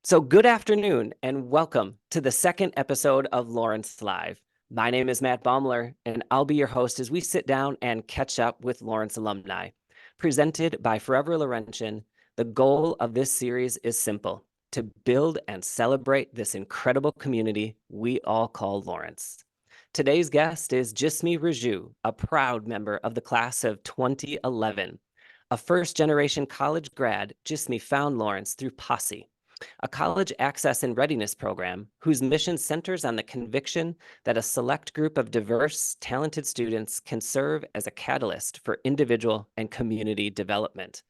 So good afternoon and welcome to the second episode of Lawrence Live. My name is Matt Baumler and I'll be your host as we sit down and catch up with Lawrence alumni. Presented by Forever Lawrentian, the goal of this series is simple: to build and celebrate this incredible community we all call Lawrence. Today's guest is Jismy Raju, a proud member of the class of 2011. A first-generation college grad, Jismy found Lawrence through Posse, a college access and readiness program whose mission centers on the conviction that a select group of diverse, talented students can serve as a catalyst for individual and community development.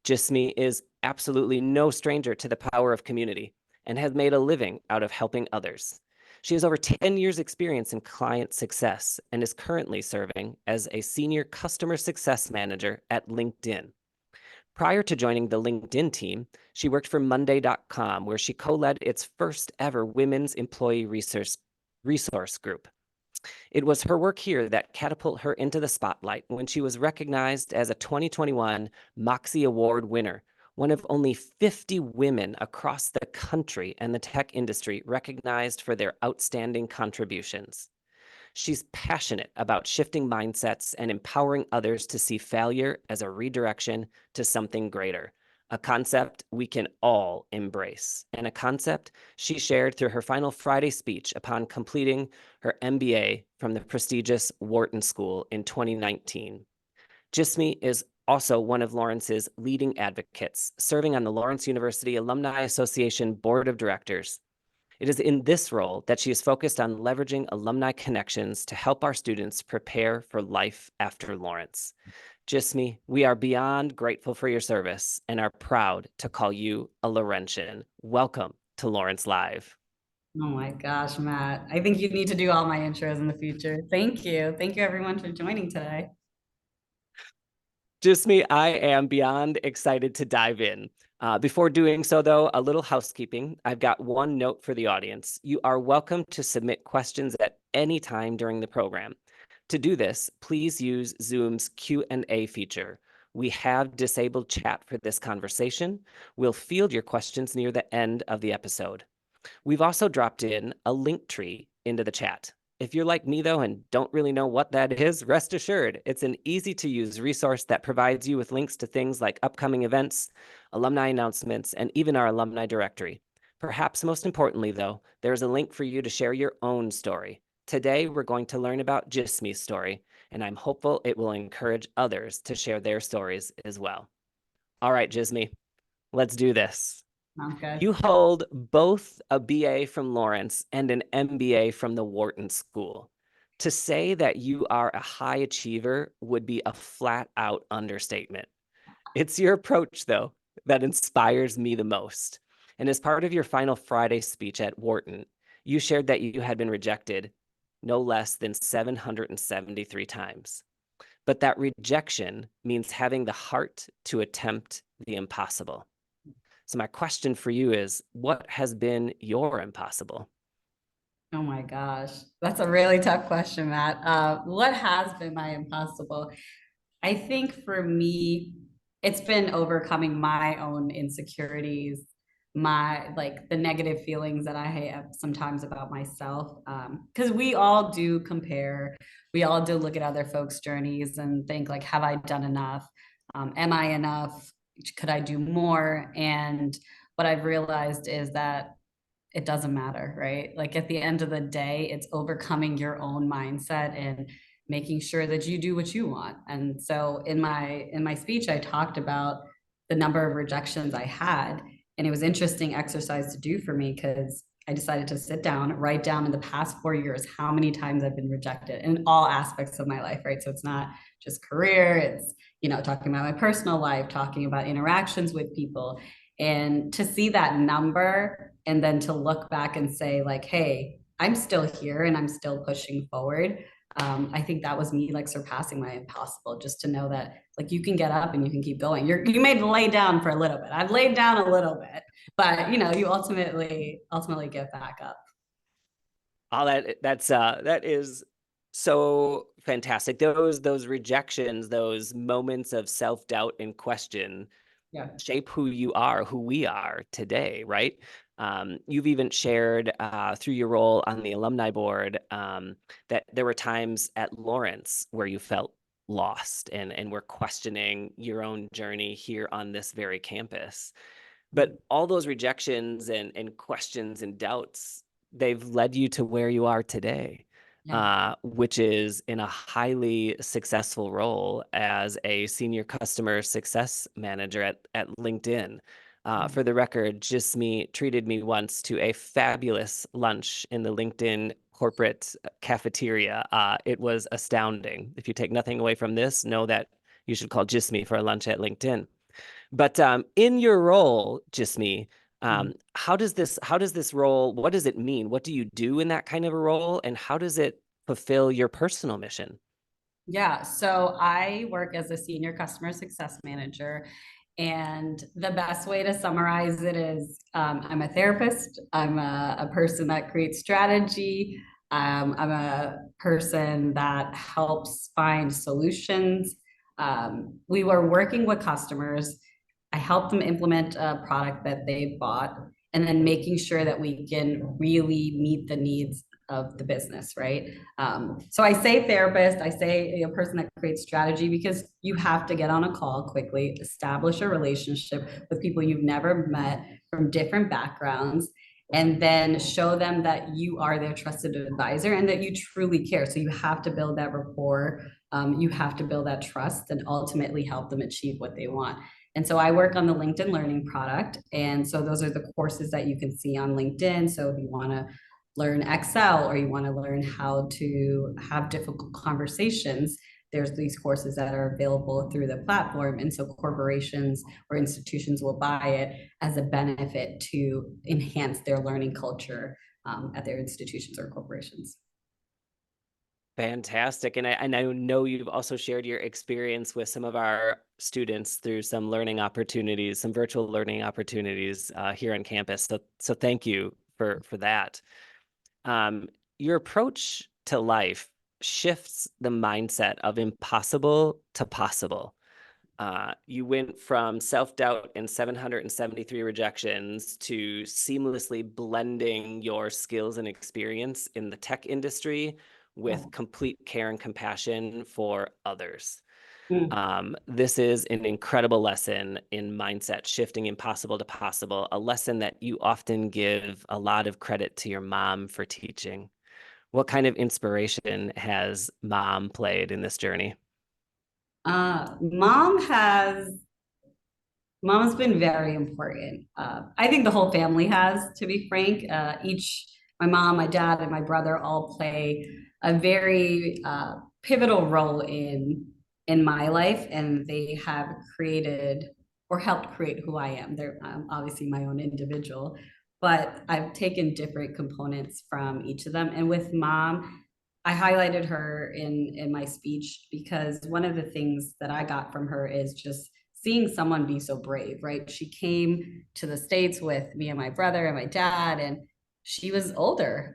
Jismy is absolutely no stranger to the power of community and has made a living out of helping others. She has over 10 years experience in client success and is currently serving as a senior customer success manager at LinkedIn. Prior to joining the LinkedIn team, she worked for Monday.com, where she co-led its first ever women's employee resource group. It was her work here that catapulted her into the spotlight when she was recognized as a 2021 Moxie Award winner, one of only 50 women across the country and the tech industry recognized for their outstanding contributions. She's passionate about shifting mindsets and empowering others to see failure as a redirection to something greater, a concept we can all embrace, and a concept she shared through her final Friday speech upon completing her MBA from the prestigious Wharton School in 2019. Jismy is also one of Lawrence's leading advocates, serving on the Lawrence University Alumni Association Board of Directors. It is in this role that she is focused on leveraging alumni connections to help our students prepare for life after Lawrence. Jismy, we are beyond grateful for your service and are proud to call you a Laurentian. Welcome to Lawrence Live. Oh my gosh, Matt. I think you need to do all my intros in the future. Thank you. Thank you everyone for joining today. Jismy, I am beyond excited to dive in. Before doing so, though, a little housekeeping. I've got one note for the audience. You are welcome to submit questions at any time during the program. To do this, please use Zoom's Q&A feature. We have disabled chat for this conversation. We'll field your questions near the end of the episode. We've also dropped in a link tree into the chat. If you're like me, though, and don't really know what that is, rest assured, it's an easy-to-use resource that provides you with links to things like upcoming events, alumni announcements, and even our alumni directory. Perhaps most importantly, though, there's a link for you to share your own story. Today, we're going to learn about Jismy's story, and I'm hopeful it will encourage others to share their stories as well. All right, Jismy, let's do this. Sounds good. You hold both a BA from Lawrence and an MBA from the Wharton School. To say that you are a high achiever would be a flat out understatement. It's your approach, though, that inspires me the most. And as part of your final Friday speech at Wharton, you shared that you had been rejected no less than 773 times. But that rejection means having the heart to attempt the impossible. So my question for you is, what has been your impossible? Oh my gosh. That's a really tough question, Matt. What has been my impossible? I think for me, it's been overcoming my own insecurities, my like the negative feelings that I have sometimes about myself. Because we all do compare, we all do look at other folks' journeys and think like, have I done enough? Am I enough? Could I do more? And what I've realized is that it doesn't matter, right? Like at the end of the day, it's overcoming your own mindset and making sure that you do what you want. And so in my speech, I talked about the number of rejections I had. And it was interesting exercise to do for me because I decided to sit down, write down in the past 4 years how many times I've been rejected in all aspects of my life, right? So it's not just career, it's, talking about my personal life, talking about interactions with people. And to see that number and then to look back and say, like, hey, I'm still here and I'm still pushing forward. I think that was me like surpassing my impossible, just to know that like you can get up and you can keep going. You may lay down for a little bit. I've laid down a little bit, but you ultimately get back up. All that is so fantastic. Those rejections, those moments of self-doubt and question, Yeah. shape who you are, who we are today, right? You've even shared through your role on the alumni board that there were times at Lawrence where you felt lost and were questioning your own journey here on this very campus. But all those rejections and questions and doubts, they've led you to where you are today, Yeah. which is in a highly successful role as a senior customer success manager at LinkedIn. For the record, Jismy treated me once to a fabulous lunch in the LinkedIn corporate cafeteria. It was astounding. If you take nothing away from this, know that you should call Jismy for a lunch at LinkedIn. But in your role, Jismy, how does this role, what does it mean? What do you do in that kind of a role? And how does it fulfill your personal mission? Yeah, so I work as a senior customer success manager. And the best way to summarize it is I'm a therapist, I'm a person that creates strategy, I'm a person that helps find solutions. We were working with customers. I helped them implement a product that they bought, and then making sure that we can really meet the needs of the business, right? So I say therapist, I say a person that creates strategy because you have to get on a call quickly, establish a relationship with people you've never met from different backgrounds, and then show them that you are their trusted advisor and that you truly care. So you have to build that rapport, you have to build that trust, and ultimately help them achieve what they want. And so I work on the LinkedIn Learning product. And so those are the courses that you can see on LinkedIn. So if you want to learn Excel or you want to learn how to have difficult conversations, there's these courses that are available through the platform. And so corporations or institutions will buy it as a benefit to enhance their learning culture at their institutions or corporations. Fantastic. And I know you've also shared your experience with some of our students through some learning opportunities, some virtual learning opportunities here on campus. So thank you for that. Your approach to life shifts the mindset of impossible to possible. You went from self-doubt and 773 rejections to seamlessly blending your skills and experience in the tech industry with complete care and compassion for others. Mm. This is an incredible lesson in mindset shifting impossible to possible, a lesson that you often give a lot of credit to your mom for teaching. What kind of inspiration has mom played in this journey? Uh, mom has Mom's been very important. I think the whole family has, to be frank. My mom, my dad, and my brother all play a very pivotal role in my life, and they have created or helped create who I am. They're obviously my own individual, but I've taken different components from each of them. And with mom, I highlighted her in my speech because one of the things that I got from her is just seeing someone be so brave, right? She came to the States with me and my brother and my dad, and she was older.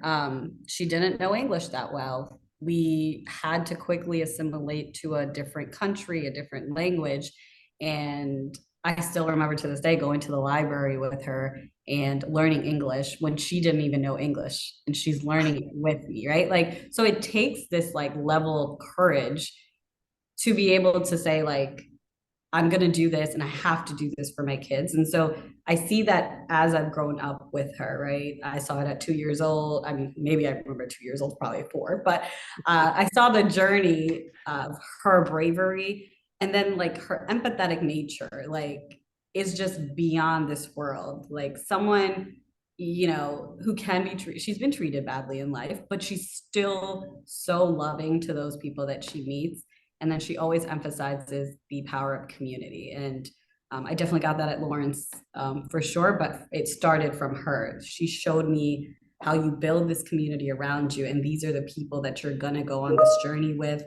She didn't know English that well. We had to quickly assimilate to a different country, a different language. And I still remember to this day going to the library with her and learning English when she didn't even know English and she's learning it with me, right? Like, so it takes this like level of courage to be able to say, like, I'm going to do this and I have to do this for my kids. And so I see that as I've grown up with her, right? I saw it at 2 years old. I mean, maybe I remember 2 years old, probably four, but I saw the journey of her bravery and then like her empathetic nature, like is just beyond this world. Like someone, who can be treated, she's been treated badly in life, but she's still so loving to those people that she meets, and then she always emphasizes the power of community. And I definitely got that at Lawrence for sure, but it started from her. She showed me how you build this community around you. And these are the people that you're going to go on this journey with.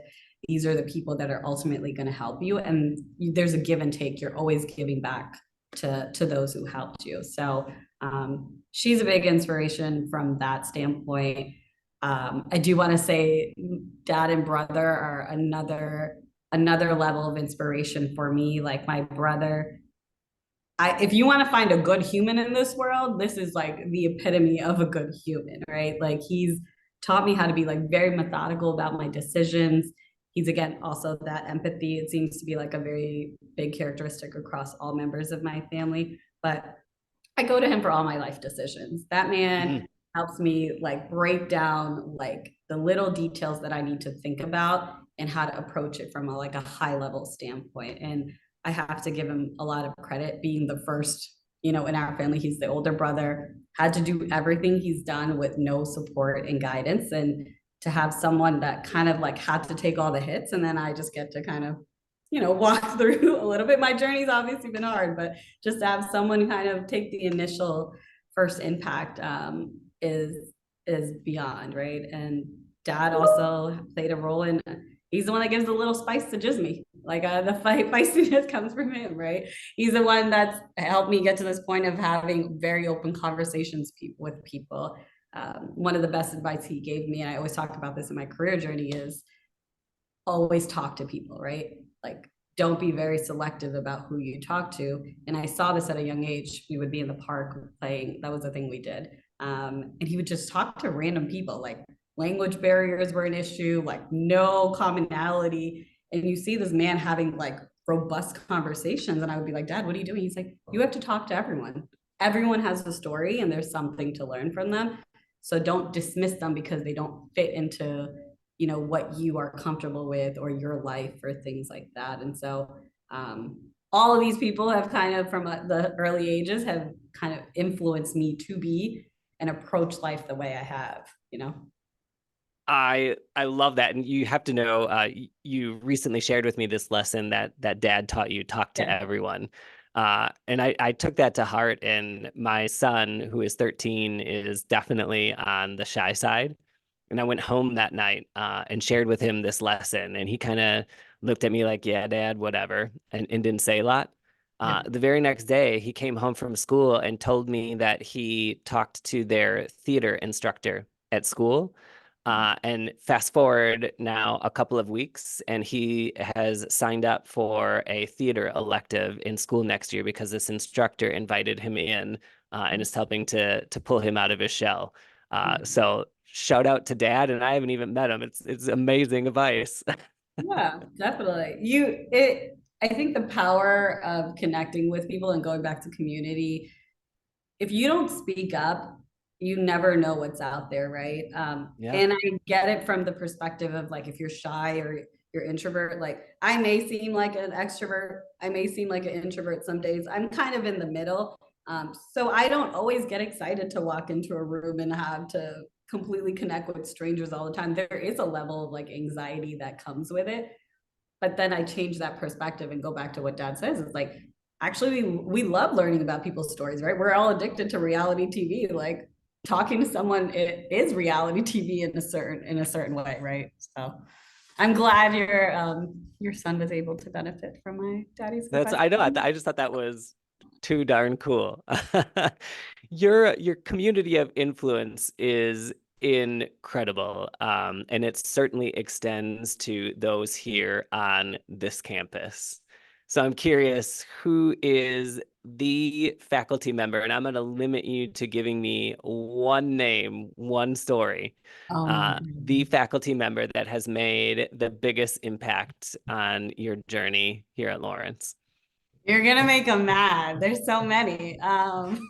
These are the people that are ultimately going to help you. And there's a give and take. You're always giving back to those who helped you. So she's a big inspiration from that standpoint. I do want to say dad and brother are another level of inspiration for me. Like my brother, if you want to find a good human in this world, this is like the epitome of a good human, right? Like he's taught me how to be like very methodical about my decisions. He's again also that empathy. It seems to be like a very big characteristic across all members of my family. But I go to him for all my life decisions. That man helps me like break down like the little details that I need to think about and how to approach it from a like a high level standpoint. And I have to give him a lot of credit being the first, you know, in our family. He's the older brother, had to do everything he's done with no support and guidance. And to have someone that kind of like had to take all the hits, and then I just get to kind of, you know, walk through a little bit. My journey's obviously been hard, but just to have someone kind of take the initial first impact is beyond, right? And dad also played a role in, he's the one that gives a little spice to Jismy. Like the feistiness comes from him, right? He's the one that's helped me get to this point of having very open conversations with people. One of the best advice he gave me, and I always talk about this in my career journey, is always talk to people, right? Like, don't be very selective about who you talk to. And I saw this at a young age. We would be in the park playing. That was the thing we did. And he would just talk to random people. Like language barriers were an issue, like no commonality. And you see this man having like robust conversations. And I would be like, Dad, what are you doing? He's like, you have to talk to everyone. Everyone has a story and there's something to learn from them. So don't dismiss them because they don't fit into, you know, what you are comfortable with or your life or things like that. And so all of these people have kind of from the early ages have kind of influenced me to be and approach life the way I have, you know. I love that. And you have to know, you recently shared with me this lesson that dad taught you, talk to everyone. And I took that to heart, and my son, who is 13, is definitely on the shy side. And I went home that night and shared with him this lesson, and he kind of looked at me like, yeah, dad, whatever, and didn't say a lot. The very next day, he came home from school and told me that he talked to their theater instructor at school. And fast forward now a couple of weeks, and he has signed up for a theater elective in school next year because this instructor invited him in and is helping to pull him out of his shell. So shout out to dad, and I haven't even met him. It's amazing advice. Yeah, definitely. I think the power of connecting with people and going back to community, if you don't speak up, you never know what's out there, right? Yeah. And I get it from the perspective of like if you're shy or you're introvert, like I may seem like an extrovert, I may seem like an introvert some days. I'm kind of in the middle. So I don't always get excited to walk into a room and have to completely connect with strangers all the time. There is a level of like anxiety that comes with it. But then I change that perspective and go back to what dad says. It's like, actually, we love learning about people's stories, right? We're all addicted to reality TV. Like talking to someone, it is reality TV in a certain way, right? So I'm glad your son was able to benefit from my daddy's advice. I know. I just thought that was too darn cool. Your community of influence is incredible, and it certainly extends to those here on this campus. So I'm curious, who is the faculty member? And I'm going to limit you to giving me one name, one story. Oh my The God. faculty member that has made the biggest impact on your journey here at Lawrence. You're gonna make him mad. There's so many.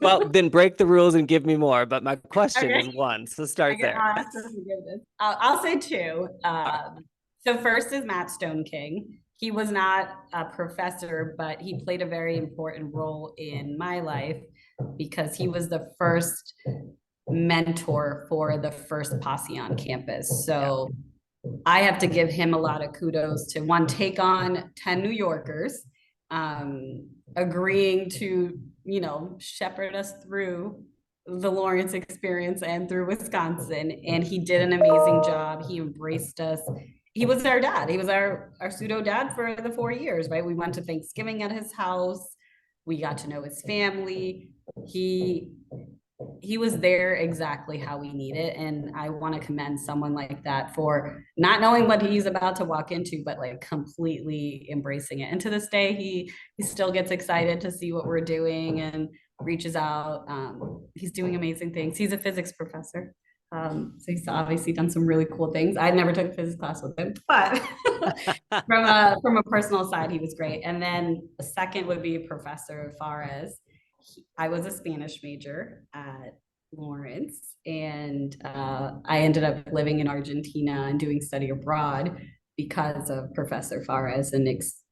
Well, then break the rules and give me more. But my question is Okay. one, so I start get there. asked for forgiveness. I'll say two. So first is Matt Stone King. He was not a professor, but he played a very important role in my life because he was the first mentor for the first Posse on campus. Yeah. So I have to give him a lot of kudos to one, take on 10 New Yorkers, agreeing to, you know, shepherd us through the Lawrence experience and through Wisconsin. And he did an amazing job. He embraced us. He was our dad. He was our pseudo dad for the 4 years, right? We went to Thanksgiving at his house. We got to know his family. He he was there exactly how we need it. And I want to commend someone like that for not knowing what he's about to walk into, but like completely embracing it. And to this day, he still gets excited to see what we're doing and reaches out. He's doing amazing things. He's a physics professor. So he's obviously done some really cool things. I never took a physics class with him, but from a personal side, he was great. And then the second would be Professor Fares. I was a Spanish major at Lawrence, and I ended up living in Argentina and doing study abroad because of Professor Fares and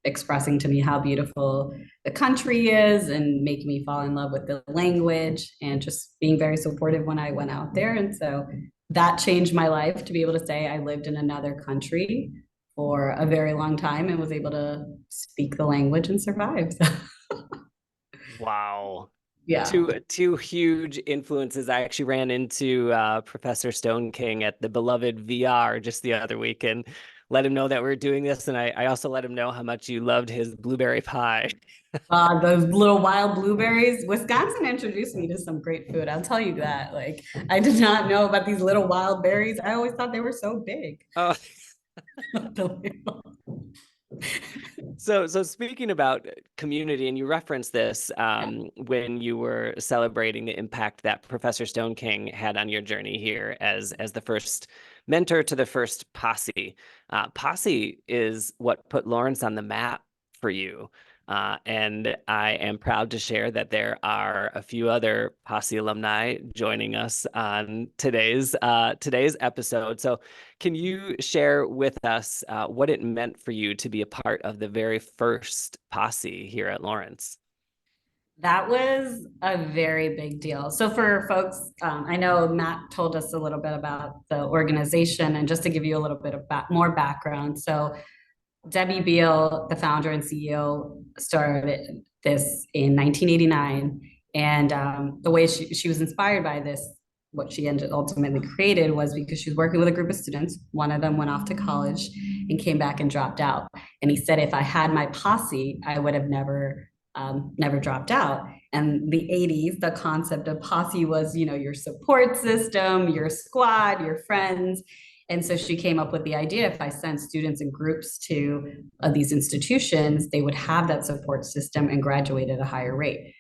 expressing to me how beautiful the country is and making me fall in love with the language and just being very supportive when I went out there. And so that changed my life to be able to say I lived in another country for a very long time and was able to speak the language and survive. Wow. Yeah. Two huge influences. I actually ran into Professor Stone King at the beloved VR just the other week and let him know that we are doing this. And I also let him know how much you loved his blueberry pie. Those little wild blueberries. Wisconsin introduced me to some great food. I'll tell you that. Like, I did not know about these little wild berries. I always thought they were so big. Oh, so speaking about community, and you referenced this when you were celebrating the impact that Professor Stone King had on your journey here as the first mentor to the first Posse. Posse is what put Lawrence on the map for you. And I am proud to share that there are a few other Posse alumni joining us on today's episode. So can you share with us what it meant for you to be a part of the very first Posse here at Lawrence? That was a very big deal. So for folks, I know Matt told us a little bit about the organization, and just to give you a little bit of more background. So Debbie Beal, the founder and CEO, started this in 1989. And the way she was inspired by this, what she ultimately created was because she was working with a group of students. One of them went off to college and came back and dropped out. And he said, if I had my posse, I would have never dropped out. And the 80s, the concept of posse was, your support system, your squad, your friends. And so she came up with the idea, if I sent students in groups to these institutions, they would have that support system and graduate at a higher rate.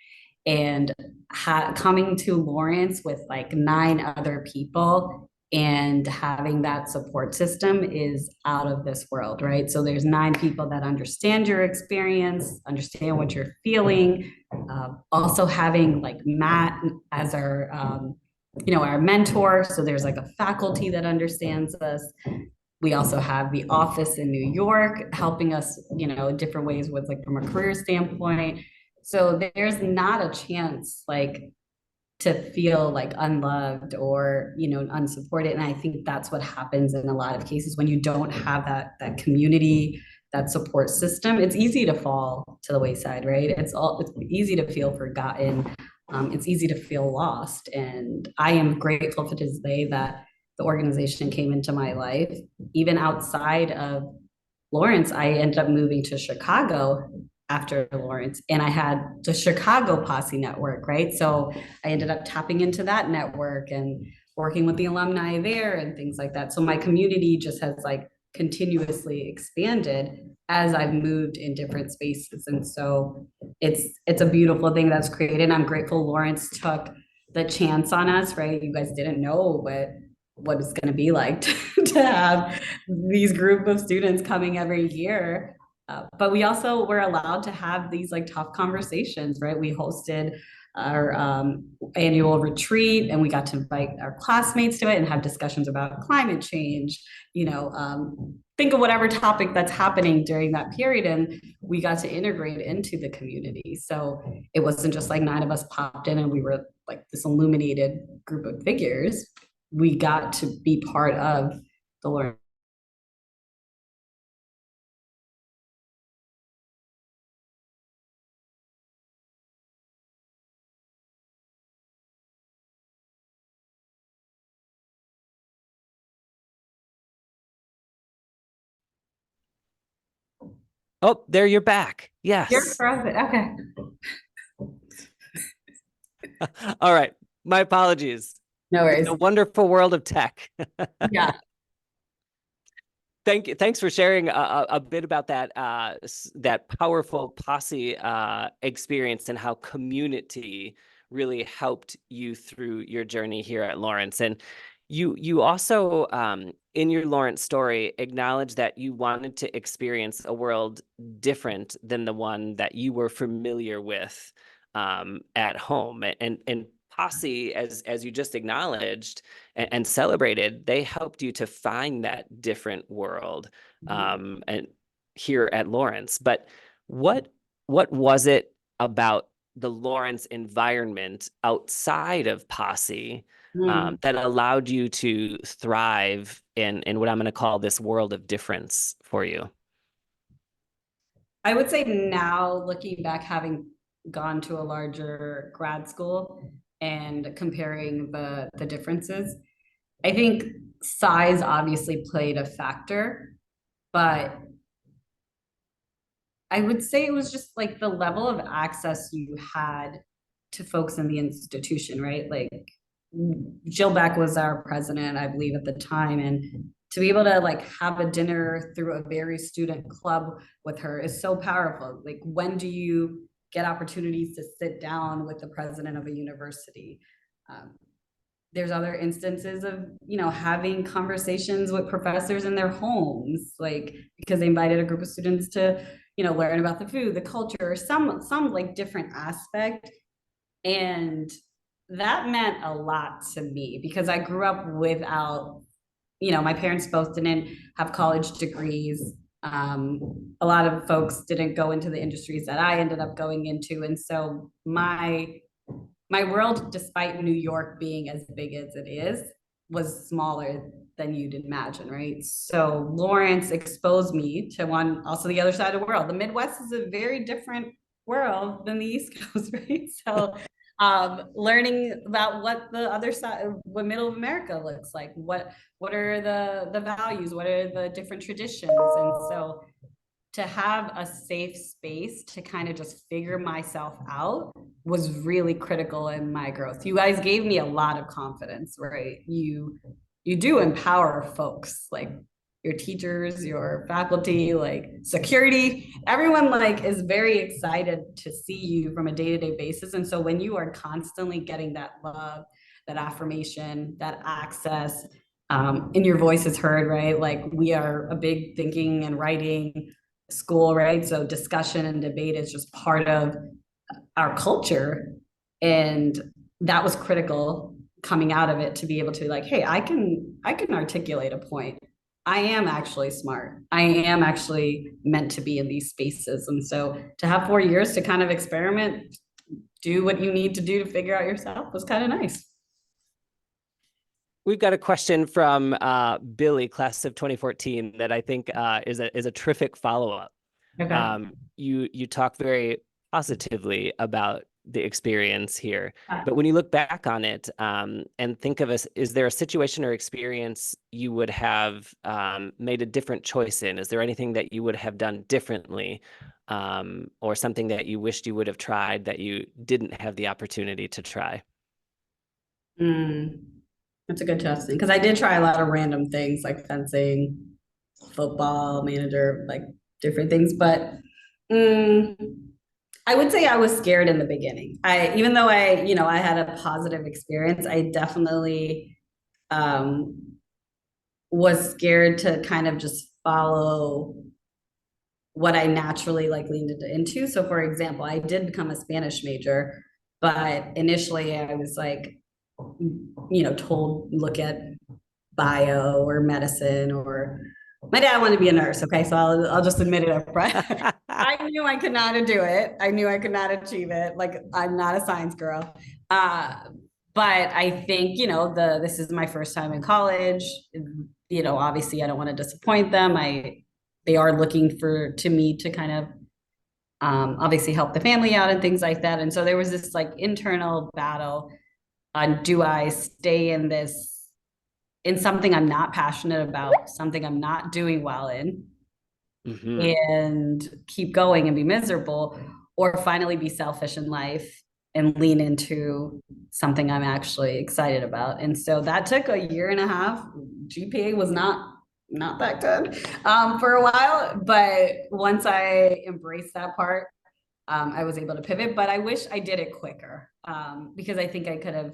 And coming to Lawrence with like 9 other people and having that support system is out of this world, right? So there's 9 people that understand your experience, understand what you're feeling. Also having like Matt as our mentor. So there's like a faculty that understands us. We also have the office in New York helping us, in different ways with like from a career standpoint. So there's not a chance like to feel like unloved or unsupported. And I think that's what happens in a lot of cases when you don't have that community, that support system. It's easy to fall to the wayside, right? It's easy to feel forgotten. It's easy to feel lost. And I am grateful for this day that the organization came into my life. Even outside of Lawrence, I ended up moving to Chicago after Lawrence, and I had the Chicago Posse Network, right? So I ended up tapping into that network and working with the alumni there and things like that. So my community just has like continuously expanded as I've moved in different spaces. And so it's a beautiful thing that's created. I'm grateful Lawrence took the chance on us, right? You guys didn't know what it's going to be like to have these group of students coming every year. But we also were allowed to have these like tough conversations, right? We hosted our annual retreat and we got to invite our classmates to it and have discussions about climate change, think of whatever topic that's happening during that period. And we got to integrate into the community. So it wasn't just like 9 of us popped in and we were like this illuminated group of figures. We got to be part of the learning. Oh, there you're back. You're Yes. perfect. Okay. All right. My apologies. No In worries. the wonderful world of tech. Yeah. Thank you. Thanks for sharing a bit about that that powerful Posse experience and how community really helped you through your journey here at Lawrence. And you also in your Lawrence story acknowledge that you wanted to experience a world different than the one that you were familiar with at home. And Posse, as you just acknowledged and celebrated, they helped you to find that different world and here at Lawrence. But what was it about the Lawrence environment outside of Posse Mm. that allowed you to thrive in what I'm going to call this world of difference for you? I would say now, looking back, having gone to a larger grad school and comparing the differences, I think size obviously played a factor, but I would say it was just like the level of access you had to folks in the institution, right? Like Jill Beck was our president, I believe, at the time. And to be able to like have a dinner through a very student club with her is so powerful. Like, when do you get opportunities to sit down with the president of a university? Um, there's other instances of, having conversations with professors in their homes, like because they invited a group of students to, learn about the food, the culture, some like different aspect. And that meant a lot to me because I grew up without, my parents both didn't have college degrees. A lot of folks didn't go into the industries that I ended up going into. And so my world, despite New York being as big as it is, was smaller than you'd imagine, right? So Lawrence exposed me to also the other side of the world. The Midwest is a very different world than the East Coast, right? So learning about what the other side, what middle of America looks like, what are the values, what are the different traditions, and so to have a safe space to kind of just figure myself out was really critical in my growth. You guys gave me a lot of confidence, right? You do empower folks, like your teachers, your faculty, like security, everyone like is very excited to see you from a day-to-day basis. And so when you are constantly getting that love, that affirmation, that access, and your voice is heard, right? Like we are a big thinking and writing school, right? So discussion and debate is just part of our culture. And that was critical coming out of it to be able to like, hey, I can articulate a point. I am actually smart. I am actually meant to be in these spaces. And so to have 4 years to kind of experiment, do what you need to do to figure out yourself was kind of nice. We've got a question from Billy, class of 2014, that I think is a terrific follow-up. Okay. You talk very positively about the experience here, but when you look back on it and think of us, is there a situation or experience you would have made a different choice in? Is there anything that you would have done differently, or something that you wished you would have tried that you didn't have the opportunity to try? Mm, that's a good testing because I did try a lot of random things like fencing, football manager, like different things. But mm, I would say I was scared in the beginning. Even though I had a positive experience, I definitely um, was scared to kind of just follow what I naturally like leaned into. So, for example, I did become a Spanish major, but initially I was like, told look at bio or medicine, or my dad wanted to be a nurse. Okay, so I'll just admit it up front. I knew I could not do it. I knew I could not achieve it. Like I'm not a science girl. Uh, but I think this is my first time in college. Obviously I don't want to disappoint them. They are looking to me to kind of obviously help the family out and things like that. And so there was this like internal battle on, do I stay in something I'm not passionate about, something I'm not doing well in, Mm-hmm. and keep going and be miserable, or finally be selfish in life and lean into something I'm actually excited about. And so that took a year and a half. GPA was not that good for a while, but once I embraced that part, I was able to pivot. But I wish I did it quicker because I think I could have,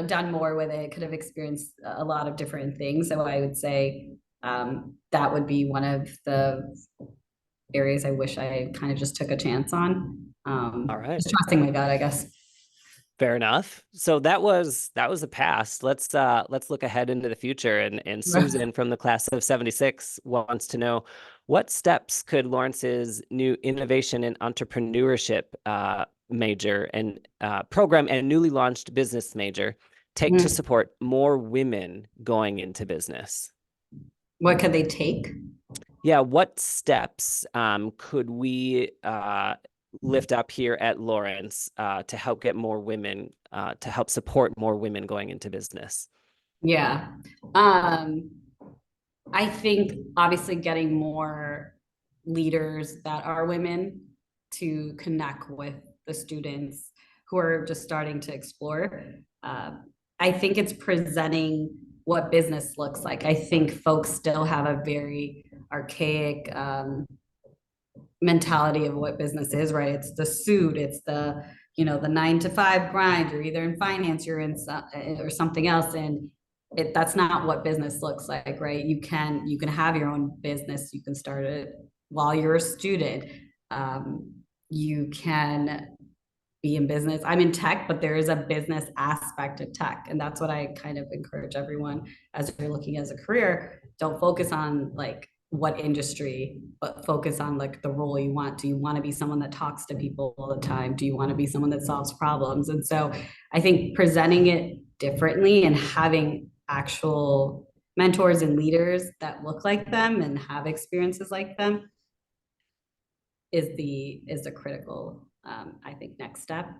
done more with it. Could have experienced a lot of different things. So I would say that would be one of the areas I wish I kind of just took a chance on. All right. Just trusting my gut, I guess. Fair enough. So that was the past. Let's look ahead into the future. And Susan from the class of 76 wants to know what steps could Lawrence's new innovation and entrepreneurship major and program and newly launched business major take to support more women going into business? What could they take? Yeah, what steps could we lift up here at Lawrence to help get more women, to help support more women going into business? Yeah. I think obviously getting more leaders that are women to connect with the students who are just starting to explore. I think it's presenting what business looks like. I think folks still have a very archaic mentality of what business is, right? It's the suit, it's the 9 to 5 grind. You're either in finance, you're in or something else, and that's not what business looks like, right? You can have your own business. You can start it while you're a student. You can be in business. I'm in tech, but there is a business aspect of tech. And that's what I kind of encourage everyone as you're looking as a career. Don't focus on like what industry, but focus on like the role you want. Do you want to be someone that talks to people all the time? Do you want to be someone that solves problems? And so I think presenting it differently and having actual mentors and leaders that look like them and have experiences like them is the critical I think next step.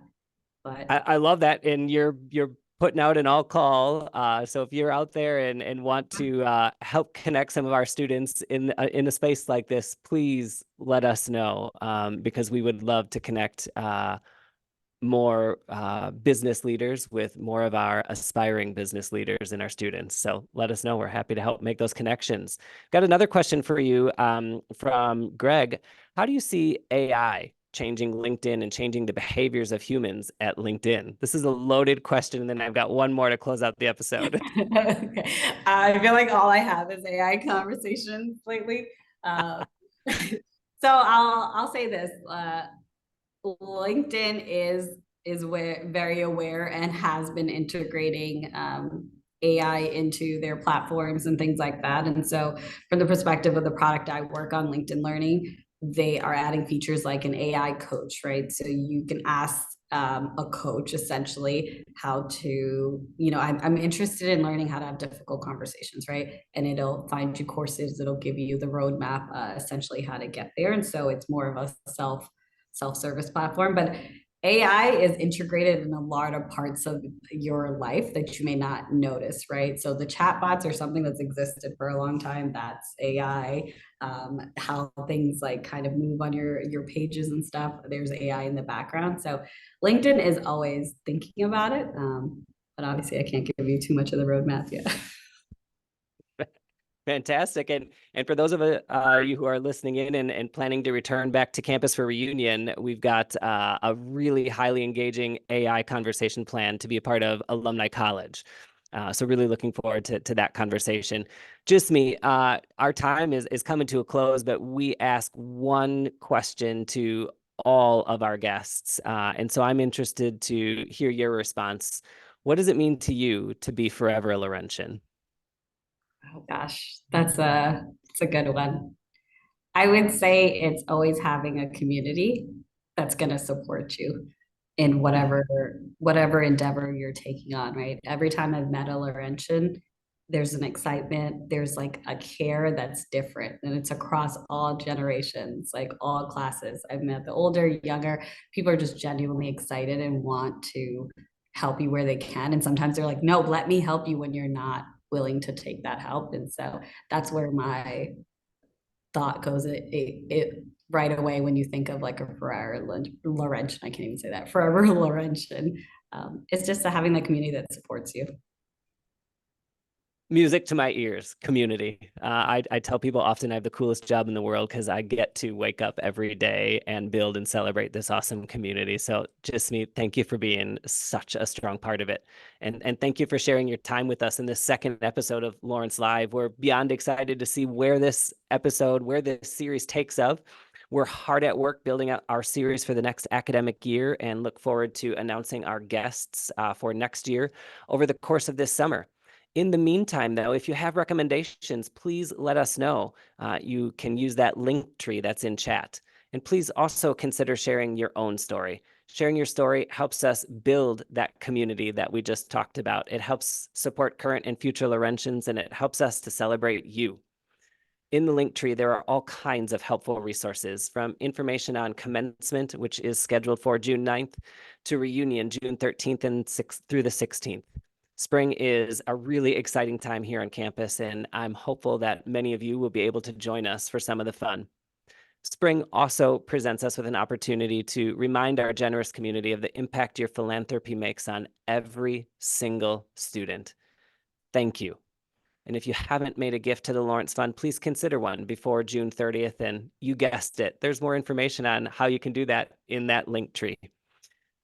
But I love that, and you're putting out an all call. So if you're out there and want to help connect some of our students in a space like this, please let us know, because we would love to connect more business leaders with more of our aspiring business leaders and our students. So let us know. We're happy to help make those connections. Got another question for you from Greg. How do you see AI changing LinkedIn and changing the behaviors of humans at LinkedIn? This is a loaded question, and then I've got one more to close out the episode. okay. I feel like all I have is AI conversations lately. So I'll say this. LinkedIn is very aware and has been integrating AI into their platforms and things like that. And so, from the perspective of the product I work on, LinkedIn Learning, they are adding features like an AI coach, right? So you can ask a coach essentially how to, I'm interested in learning how to have difficult conversations, right? And it'll find you courses, it'll give you the roadmap, essentially how to get there. And so it's more of a self-service platform, but AI is integrated in a lot of parts of your life that you may not notice, right? So the chatbots are something that's existed for a long time. That's AI. How things like kind of move on your pages and stuff. There's AI in the background. So LinkedIn is always thinking about it, but obviously I can't give you too much of the roadmap yet. Fantastic. And for those of you who are listening in and planning to return back to campus for reunion, we've got a really highly engaging AI conversation plan to be a part of Alumni College. So really looking forward to that conversation. Jismy, our time is coming to a close, but we ask one question to all of our guests. And so I'm interested to hear your response. What does it mean to you to be forever a Laurentian? Oh gosh, it's a good one. I would say it's always having a community that's going to support you in whatever endeavor you're taking on, right? Every time I've met a Laurentian, there's an excitement, there's like a care that's different, and it's across all generations, like all classes. I've met the older, younger, people are just genuinely excited and want to help you where they can. And sometimes they're like, no, let me help you when you're not willing to take that help. And so that's where my thought goes. It right away when you think of like a Forever Laurentian. I can't even say that. Forever Laurentian. It's just having the community that supports you. Music to my ears, community. I tell people often I have the coolest job in the world because I get to wake up every day and build and celebrate this awesome community. So, Jismy, thank you for being such a strong part of it. And thank you for sharing your time with us in this second episode of Lawrence Live. We're beyond excited to see where this series takes us. We're hard at work building out our series for the next academic year and look forward to announcing our guests for next year over the course of this summer. In the meantime, though, if you have recommendations, please let us know. You can use that link tree that's in chat. And please also consider sharing your own story. Sharing your story helps us build that community that we just talked about. It helps support current and future Laurentians, and it helps us to celebrate you. In the link tree, there are all kinds of helpful resources, from information on commencement, which is scheduled for June 9th, to reunion June 13th and through the 16th. Spring is a really exciting time here on campus, and I'm hopeful that many of you will be able to join us for some of the fun. Spring also presents us with an opportunity to remind our generous community of the impact your philanthropy makes on every single student. Thank you. And if you haven't made a gift to the Lawrence Fund, please consider one before June 30th. And you guessed it, there's more information on how you can do that in that link tree.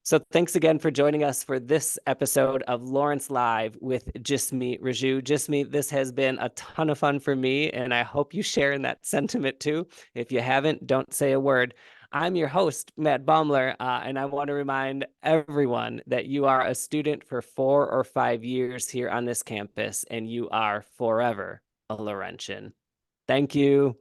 So thanks again for joining us for this episode of Lawrence Live with Jismy Raju. Jismy, this has been a ton of fun for me, and I hope you share in that sentiment too. If you haven't, don't say a word. I'm your host, Matt Baumler, and I want to remind everyone that you are a student for 4 or 5 years here on this campus, and you are forever a Laurentian. Thank you.